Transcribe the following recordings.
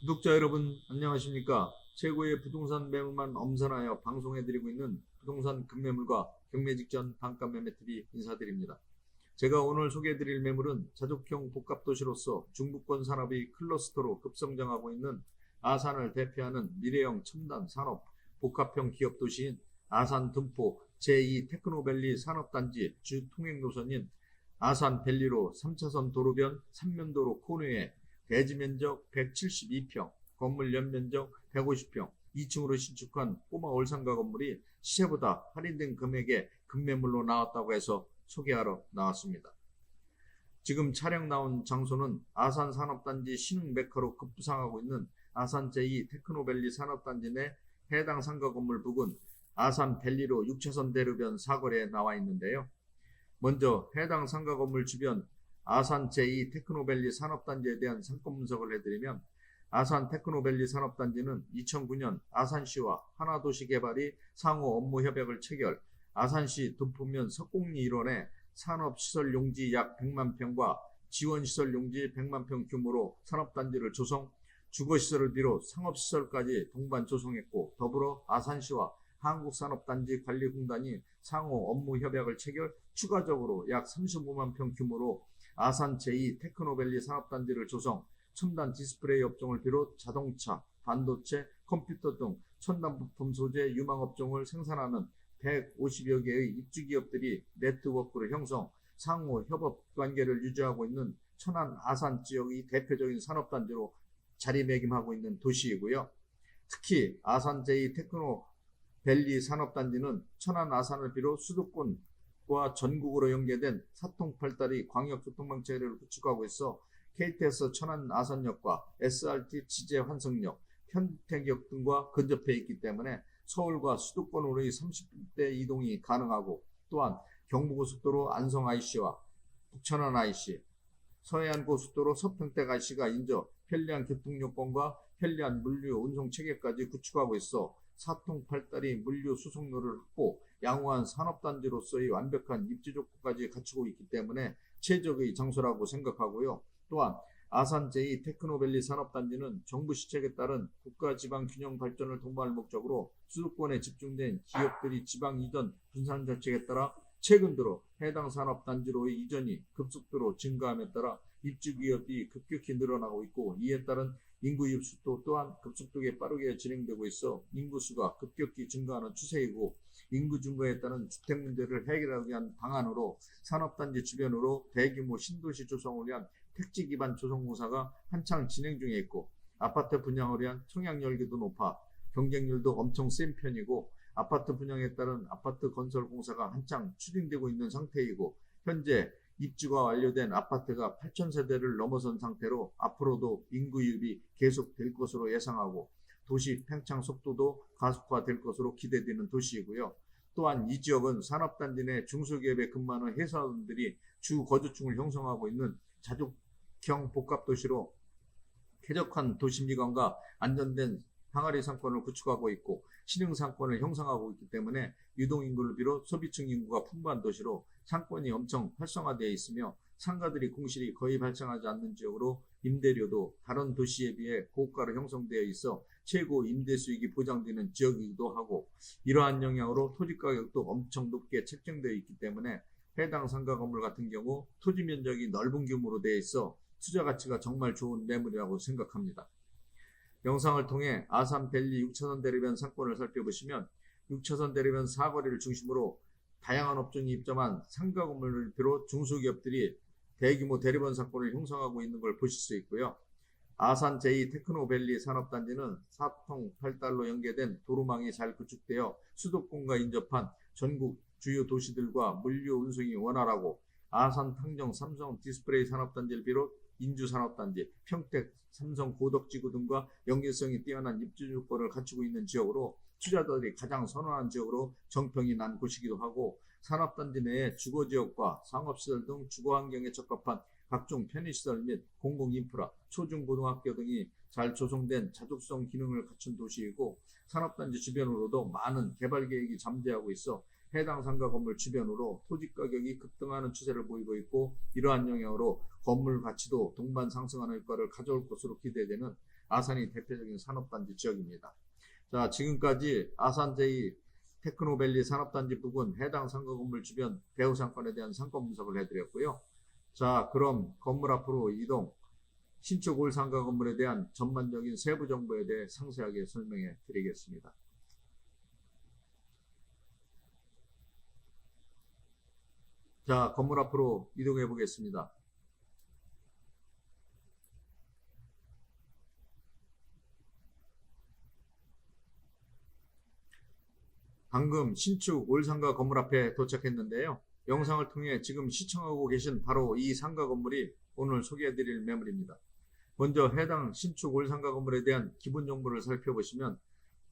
구독자 여러분 안녕하십니까? 최고의 부동산 매물만 엄선하여 방송해드리고 있는 부동산 급매물과 경매 직전 반가 매매TV 인사드립니다. 제가 오늘 소개해드릴 매물은 자족형 복합도시로서 중부권 산업이 클러스터로 급성장하고 있는 아산을 대표하는 미래형 첨단 산업 복합형 기업도시인 아산 둔포 제2 테크노밸리 산업단지 주 통행노선인 아산밸리로 3차선 도로변 3면도로 코너에 대지면적 172평, 건물 연면적 150평, 2층으로 신축한 꼬마 올상가 건물이 시세보다 할인된 금액에 급매물로 나왔다고 해서 소개하러 나왔습니다. 지금 차량 나온 장소는 아산 산업단지 신흥 메카로 급부상하고 있는 아산 제2 테크노밸리 산업단지 내 해당 상가 건물 부근 아산밸리로 6차선 대로변 사거리에 나와 있는데요. 먼저 해당 상가 건물 주변 아산 제2 테크노밸리 산업단지에 대한 상권 분석을 해드리면, 아산 테크노밸리 산업단지는 2009년 아산시와 하나도시개발이 상호 업무 협약을 체결, 아산시 둔포면 석곡리 일원에 산업시설 용지 약 100만 평과 지원시설 용지 100만 평 규모로 산업단지를 조성, 주거시설을 비롯 상업시설까지 동반 조성했고, 더불어 아산시와 한국산업단지관리공단이 상호 업무 협약을 체결, 추가적으로 약 35만 평 규모로 아산 제2 테크노밸리 산업단지를 조성, 첨단 디스플레이 업종을 비롯 자동차, 반도체, 컴퓨터 등 첨단 부품 소재 유망업종을 생산하는 150여 개의 입주기업들이 네트워크를 형성, 상호 협업 관계를 유지하고 있는 천안 아산 지역의 대표적인 산업단지로 자리매김하고 있는 도시이고요. 특히 아산 제2 테크노밸리 산업단지는 천안 아산을 비롯 수도권 과 전국으로 연계된 사통팔다리 광역교통망체를 구축하고 있어 KTX 천안 아산역과 SRT 지제 환승역, 현택역 등과 근접해 있기 때문에 서울과 수도권으로의 30대 이동이 가능하고, 또한 경부고속도로 안성 IC와 북천안 IC, 서해안고속도로 서평택 IC가 인접 편리한 교통요건과 편리한 물류 운송 체계까지 구축하고 있어 사통팔다리 물류 수송로를 확보, 양호한 산업단지로서의 완벽한 입지 조건까지 갖추고 있기 때문에 최적의 장소라고 생각하고요. 또한 아산 제2 테크노밸리 산업단지는 정부 시책에 따른 국가지방 균형 발전을 도모할 목적으로 수도권에 집중된 기업들이 지방 이전 분산 정책에 따라 최근 들어 해당 산업단지로의 이전이 급속도로 증가함에 따라 입주기업이 급격히 늘어나고 있고, 이에 따른 인구 입수도 또한 급속도에 빠르게 진행되고 있어 인구수가 급격히 증가하는 추세이고, 인구 증가에 따른 주택 문제를 해결하기 위한 방안으로 산업단지 주변으로 대규모 신도시 조성을 위한 택지 기반 조성공사가 한창 진행 중에 있고, 아파트 분양을 위한 청약 열기도 높아 경쟁률도 엄청 센 편이고, 아파트 분양에 따른 아파트 건설 공사가 한창 추진되고 있는 상태이고, 현재 입주가 완료된 아파트가 8,000세대를 넘어선 상태로 앞으로도 인구 유입이 계속될 것으로 예상하고, 도시 팽창 속도도 가속화될 것으로 기대되는 도시이고요. 또한 이 지역은 산업단지 내 중소기업에 근무하는 회사원들이 주 거주층을 형성하고 있는 자족형 복합도시로 쾌적한 도시미관과 안전된 항아리 상권을 구축하고 있고, 신흥 상권을 형성하고 있기 때문에 유동인구를 비롯 소비층 인구가 풍부한 도시로 상권이 엄청 활성화되어 있으며, 상가들이 공실이 거의 발생하지 않는 지역으로 임대료도 다른 도시에 비해 고가로 형성되어 있어 최고 임대 수익이 보장되는 지역이기도 하고, 이러한 영향으로 토지 가격도 엄청 높게 책정되어 있기 때문에 해당 상가 건물 같은 경우 토지 면적이 넓은 규모로 되어 있어 투자 가치가 정말 좋은 매물이라고 생각합니다. 영상을 통해 아산밸리 6차선 대로변 상권을 살펴보시면, 6차선 대로변 사거리를 중심으로 다양한 업종이 입점한 상가 건물을 비롯 중소기업들이 대규모 대로변 상권을 형성하고 있는 걸 보실 수 있고요. 아산 제2 테크노밸리 산업단지는 사통 팔달로 연계된 도로망이 잘 구축되어 수도권과 인접한 전국 주요 도시들과 물류 운송이 원활하고, 아산 탕정 삼성 디스플레이 산업단지를 비롯 인주산업단지, 평택 삼성 고덕지구 등과 연계성이 뛰어난 입주 조건을 갖추고 있는 지역으로 투자자들이 가장 선호하는 지역으로 정평이 난 곳이기도 하고, 산업단지 내의 주거지역과 상업시설 등 주거환경에 적합한 각종 편의시설 및 공공인프라, 초중고등학교 등이 잘 조성된 자족성 기능을 갖춘 도시이고, 산업단지 주변으로도 많은 개발계획이 잠재하고 있어 해당 상가 건물 주변으로 토지가격이 급등하는 추세를 보이고 있고, 이러한 영향으로 건물 가치도 동반 상승하는 효과를 가져올 것으로 기대되는 아산이 대표적인 산업단지 지역입니다. 자, 지금까지 아산 제2 테크노밸리 산업단지 부근 해당 상가 건물 주변 배후 상권에 대한 상권 분석을 해드렸고요. 자, 그럼 건물 앞으로 이동, 신축 올 상가 건물에 대한 전반적인 세부 정보에 대해 상세하게 설명해 드리겠습니다. 자, 건물 앞으로 이동해 보겠습니다. 방금 신축 올 상가 건물 앞에 도착했는데요. 영상을 통해 지금 시청하고 계신 바로 이 상가 건물이 오늘 소개해드릴 매물입니다. 먼저 해당 신축 올 상가 건물에 대한 기본 정보를 살펴보시면,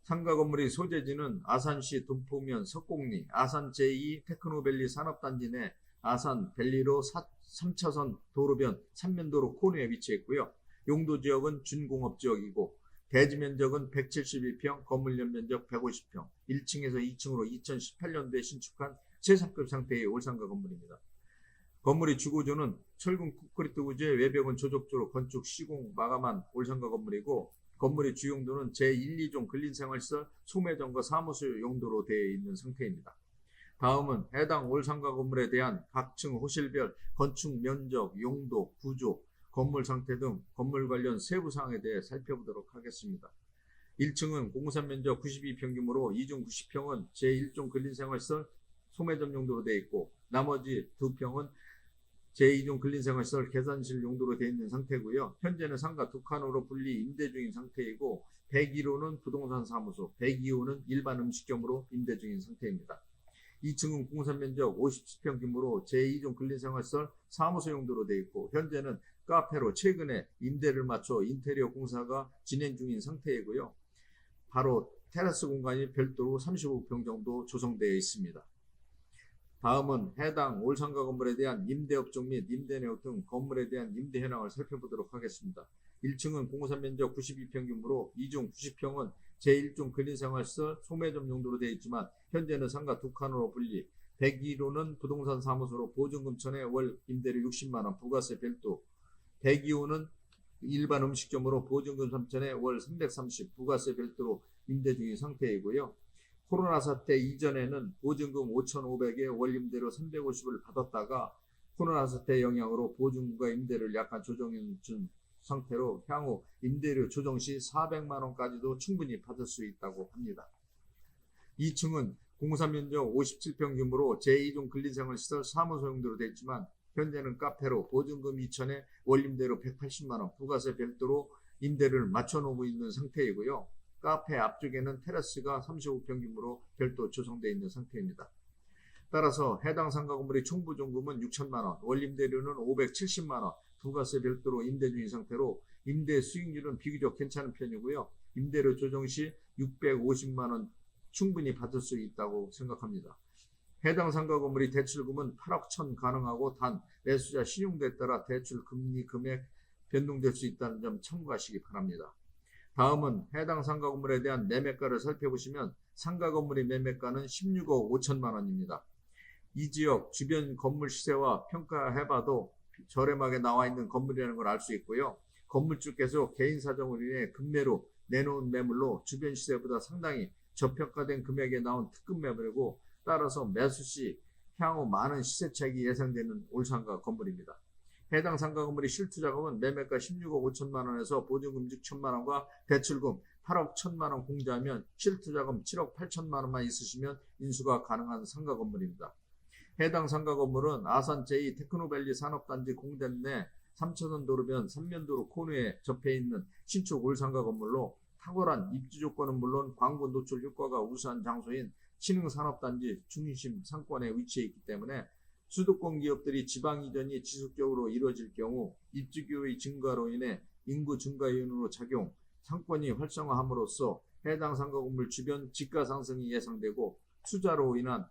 상가 건물의 소재지는 아산시 둔포면 석곡리 아산 제2 테크노밸리 산업단지 내 아산 밸리로 3차선 도로변 3면도로 코너에 위치해 있고요. 용도지역은 준공업지역이고, 대지 면적은 172평, 건물 연면적 150평, 1층에서 2층으로 2018년도에 신축한 최상급 상태의 올상가 건물입니다. 건물의 주거조는 철근 콘크리트 구조의 외벽은 조적조로 건축 시공 마감한 올상가 건물이고, 건물의 주용도는 제1, 2종 근린생활시설, 소매점과 사무소 용도로 되어 있는 상태입니다. 다음은 해당 올상가 건물에 대한 각 층 호실별 건축 면적, 용도, 구조, 건물 상태 등 건물 관련 세부 사항에 대해 살펴보도록 하겠습니다. 1층은 공사 면적 92평이므로 2중 90평은 제1종 근린생활시설 소매점 용도로 되어 있고, 나머지 2평은 제2종 근린생활시설 계산실 용도로 되어 있는 상태고요. 현재는 상가 2칸으로 분리 임대 중인 상태이고, 101호는 부동산 사무소, 102호는 일반 음식점으로 임대 중인 상태입니다. 2층은 공사 면적 57평이므로 제2종 근린생활시설 사무소 용도로 되어 있고, 현재는 카페로 최근에 임대를 맞춰 인테리어 공사가 진행 중인 상태이고요. 바로 테라스 공간이 별도로 35평 정도 조성되어 있습니다. 다음은 해당 올상가 건물에 대한 임대업종 및 임대내역 등 건물에 대한 임대 현황을 살펴보도록 하겠습니다. 1층은 공사 면적 92평이므로 2종 90평은 제1종 근린생활시설 소매점 용도로 되어 있지만, 현재는 상가 2칸으로 분리, 101호는 부동산 사무소로 보증금천에 월 임대료 60만원 부가세 별도, 102호는 일반 음식점으로 보증금 3천에 월 330 부가세 별도로 임대 중인 상태이고요. 코로나 사태 이전에는 보증금 5,500에 월 임대료 350을 받았다가 코로나 사태 영향으로 보증금과 임대료를 약간 조정해 준 상태로 향후 임대료 조정 시 400만 원까지도 충분히 받을 수 있다고 합니다. 2층은 공사 면적 57평 규모로 제2종 근린생활시설 사무소 용도로 되어 있지만, 현재는 카페로 보증금 2천에 월 임대료 180만 원 부가세 별도로 임대료를 맞춰놓고 있는 상태이고요. 카페 앞쪽에는 테라스가 35평 규모로 별도 조성되어 있는 상태입니다. 따라서 해당 상가 건물의 총 보증금은 6천만 원, 월 임대료는 570만 원, 부가세 별도로 임대 중인 상태로 임대 수익률은 비교적 괜찮은 편이고요. 임대료 조정 시 650만 원 충분히 받을 수 있다고 생각합니다. 해당 상가 건물의 대출금은 8억 천 가능하고, 단 매수자 신용도에 따라 대출 금리 금액 변동될 수 있다는 점 참고하시기 바랍니다. 다음은 해당 상가 건물에 대한 매매가를 살펴보시면, 상가 건물의 매매가는 16억 5천만 원입니다. 이 지역 주변 건물 시세와 평가해봐도 저렴하게 나와 있는 건물이라는 걸 알 수 있고요. 건물주께서 개인 사정으로 인해 급매로 내놓은 매물로 주변 시세보다 상당히 저평가된 금액에 나온 특급 매물이고, 따라서 매수 시 향후 많은 시세 차익이 예상되는 올상가 건물입니다. 해당 상가 건물의 실투자금은 매매가 16억 5천만 원에서 보증금 6천만 원과 대출금 8억 1천만 원 공제하면 실투자금 7억 8천만 원만 있으시면 인수가 가능한 상가 건물입니다. 해당 상가 건물은 아산 제2 테크노밸리 산업단지 공단 내 3차선 도로변 3면도로 코너에 접해 있는 신축 올상가 건물로, 탁월한 입지 조건은 물론 광고 노출 효과가 우수한 장소인 신흥산업단지 중심 상권에 위치해 있기 때문에 수도권 기업들이 지방 이전이 지속적으로 이루어질 경우 입지 기회의 증가로 인해 인구 증가 요인으로 작용, 상권이 활성화함으로써 해당 상가 건물 주변 지가 상승이 예상되고, 투자로 인한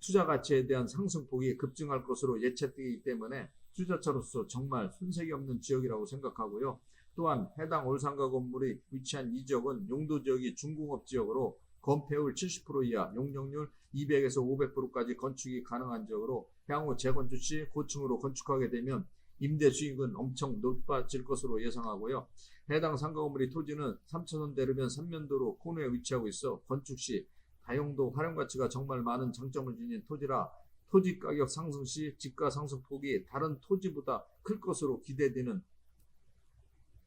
투자 가치에 대한 상승폭이 급증할 것으로 예측되기 때문에 투자처로서 정말 손색이 없는 지역이라고 생각하고요. 또한 해당 올상가 건물이 위치한 이 지역은 용도 지역이 중공업 지역으로 건폐율 70% 이하, 용적률 200에서 500%까지 건축이 가능한 지역으로 향후 재건축 시 고층으로 건축하게 되면 임대 수익은 엄청 높아질 것으로 예상하고요. 해당 상가 건물의 토지는 3차선 대로변 3면도로 코너에 위치하고 있어 건축 시 다용도 활용 가치가 정말 많은 장점을 지닌 토지라 토지 가격 상승 시 집가 상승폭이 다른 토지보다 클 것으로 기대되는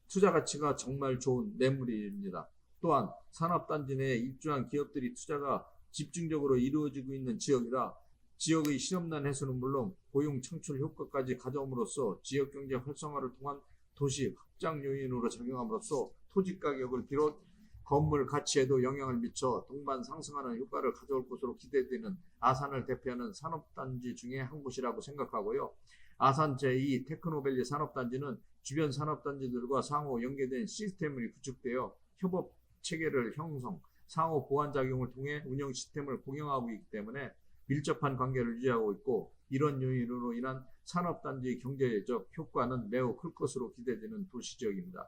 투자 가치가 정말 좋은 매물입니다. 또한 산업단지 내에 입주한 기업들이 투자가 집중적으로 이루어지고 있는 지역이라 지역의 실업난 해소는 물론 고용 창출 효과까지 가져옴으로써 지역 경제 활성화를 통한 도시 확장 요인으로 작용함으로써 토지 가격을 비롯 건물 가치에도 영향을 미쳐 동반 상승하는 효과를 가져올 것으로 기대되는 아산을 대표하는 산업단지 중에 한 곳이라고 생각하고요. 아산 제2 테크노밸리 산업단지는 주변 산업단지들과 상호 연계된 시스템이 구축되어 협업 체계를 형성, 상호 보완 작용을 통해 운영 시스템을 공영하고 있기 때문에 밀접한 관계를 유지하고 있고 이런 요인으로 인한 산업단지 경제적 효과는 매우 클 것으로 기대되는 도시지역입니다.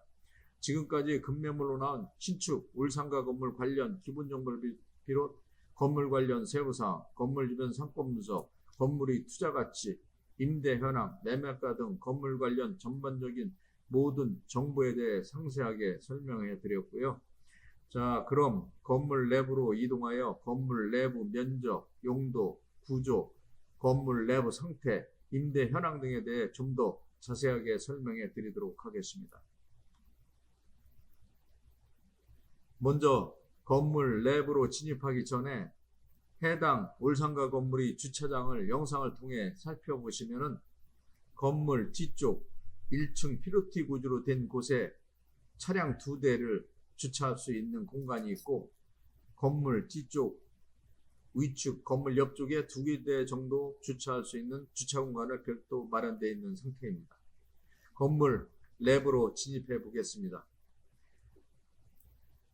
지금까지 급매물로 나온 신축, 올상가 건물 관련 기본 정보를 비롯 건물 관련 세부사항, 건물 주변 상권 분석, 건물의 투자 가치, 임대 현황, 매매가 등 건물 관련 전반적인 모든 정보에 대해 상세하게 설명해 드렸고요. 자, 그럼 건물 내부로 이동하여 건물 내부 면적, 용도, 구조, 건물 내부 상태, 임대 현황 등에 대해 좀 더 자세하게 설명해 드리도록 하겠습니다. 먼저 건물 내부로 진입하기 전에 해당 올상가 건물의 주차장을 영상을 통해 살펴보시면은 건물 뒤쪽 1층 피로티 구조로 된 곳에 차량 2대를 주차할 수 있는 공간이 있고 건물 뒤쪽 위축 건물 옆쪽에 2대 정도 주차할 수 있는 주차 공간을 별도 마련되어 있는 상태입니다. 건물 내부로 진입해 보겠습니다.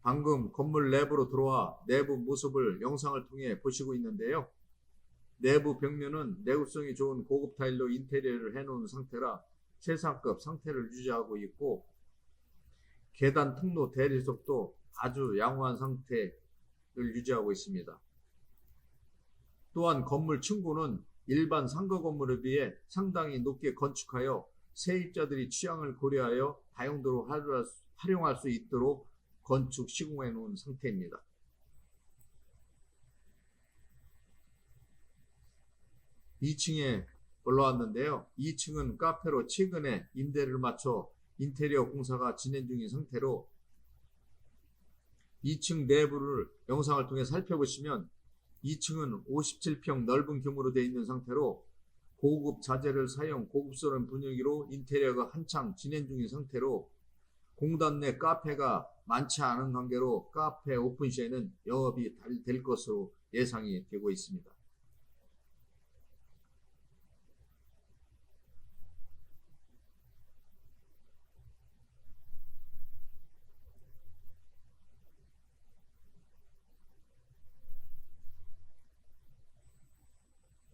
방금 건물 내부로 들어와 내부 모습을 영상을 통해 보시고 있는데요. 내부 벽면은 내구성이 좋은 고급 타일로 인테리어를 해놓은 상태라 최상급 상태를 유지하고 있고 계단 통로 대리석도 아주 양호한 상태를 유지하고 있습니다. 또한 건물 층고는 일반 상가 건물에 비해 상당히 높게 건축하여 세입자들이 취향을 고려하여 다용도로 활용할 수 있도록 건축 시공해 놓은 상태입니다. 2층에 올라왔는데요. 2층은 카페로 최근에 임대를 맞춰 인테리어 공사가 진행 중인 상태로 2층 내부를 영상을 통해 살펴보시면 2층은 57평 넓은 규모로 되어 있는 상태로 고급 자재를 사용 고급스러운 분위기로 인테리어가 한창 진행 중인 상태로 공단 내 카페가 많지 않은 관계로 카페 오픈 시에는 영업이 될 것으로 예상이 되고 있습니다.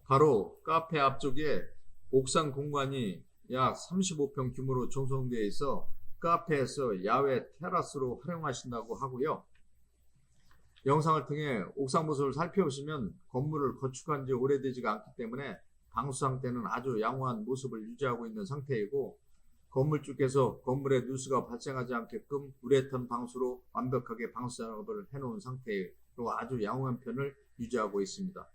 바로 카페 앞쪽에 옥상 공간이 약 35평 규모로 조성되어 있어 카페에서 야외 테라스로 활용하신다고 하고요. 영상을 통해 옥상 모습을 살펴보시면 건물을 건축한 지 오래되지가 않기 때문에 방수 상태는 아주 양호한 모습을 유지하고 있는 상태이고 건물 쪽에서 건물에 누수가 발생하지 않게끔 우레탄 방수로 완벽하게 방수 작업을 해놓은 상태로 아주 양호한 편을 유지하고 있습니다.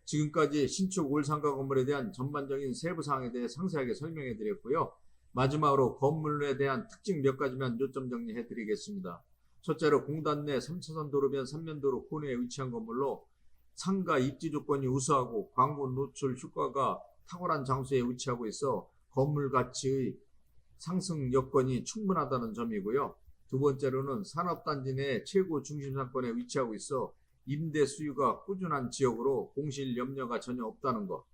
지금까지 신축 올상가 건물에 대한 전반적인 세부 사항에 대해 상세하게 설명해 드렸고요. 마지막으로 건물에 대한 특징 몇 가지만 요점 정리해 드리겠습니다. 첫째로 공단 내 3차선 도로변 3면도로 코너에 위치한 건물로 상가 입지 조건이 우수하고 광고 노출 효과가 탁월한 장소에 위치하고 있어 건물 가치의 상승 여건이 충분하다는 점이고요. 두 번째로는 산업단지 내 최고 중심 상권에 위치하고 있어 임대 수요가 꾸준한 지역으로 공실 염려가 전혀 없다는 것.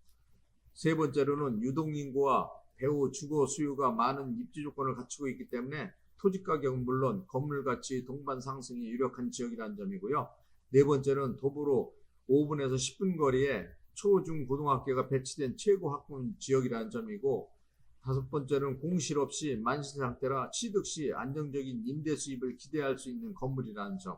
세 번째로는 유동인구와 배후 주거 수요가 많은 입지 조건을 갖추고 있기 때문에 토지 가격은 물론 건물 가치 동반 상승이 유력한 지역이라는 점이고요. 네 번째는 도보로 5분에서 10분 거리에 초, 중, 고등학교가 배치된 최고 학군 지역이라는 점이고, 다섯 번째로는 공실 없이 만실 상태라 취득 시 안정적인 임대 수입을 기대할 수 있는 건물이라는 점.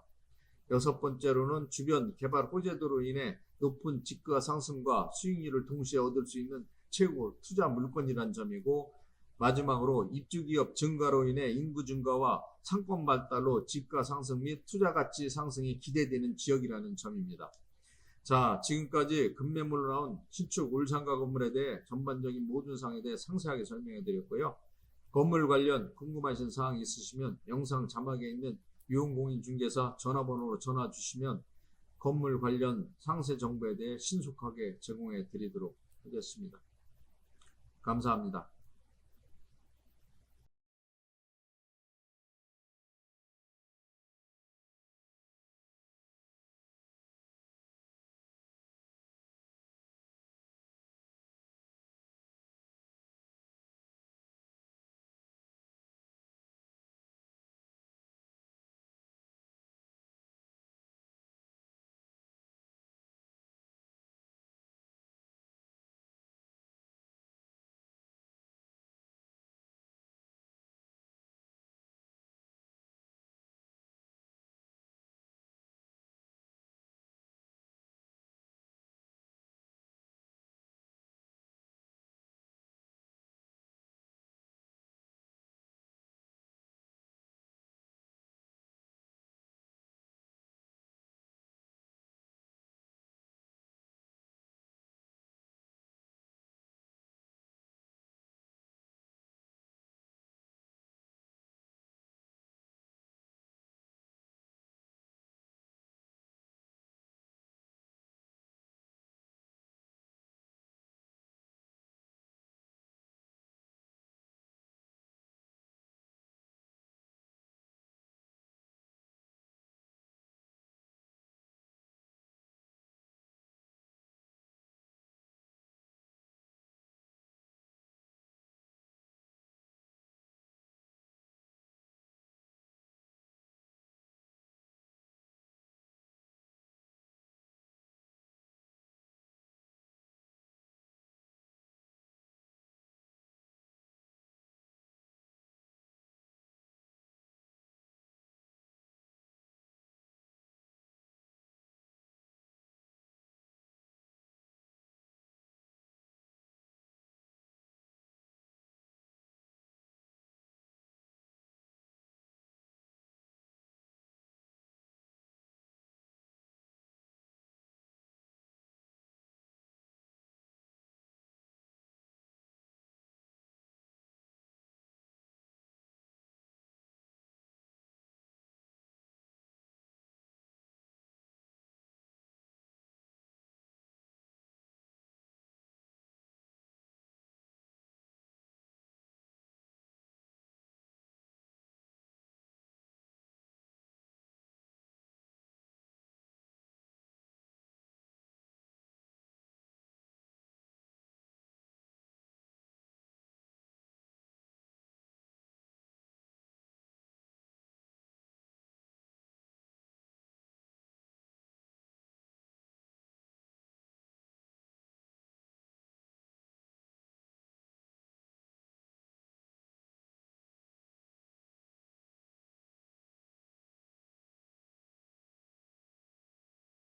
여섯 번째로는 주변 개발 호재도로 인해 높은 집가 상승과 수익률을 동시에 얻을 수 있는 최고 투자 물건이라는 점이고, 마지막으로 입주기업 증가로 인해 인구 증가와 상권 발달로 집가 상승 및 투자 가치 상승이 기대되는 지역이라는 점입니다. 자, 지금까지 급매물로 나온 신축 울산가 건물에 대해 전반적인 모든 사항에 대해 상세하게 설명해 드렸고요. 건물 관련 궁금하신 사항이 있으시면 영상 자막에 있는 유흥공인중개사 전화번호로 전화 주시면 건물 관련 상세 정보에 대해 신속하게 제공해 드리도록 하겠습니다. 감사합니다.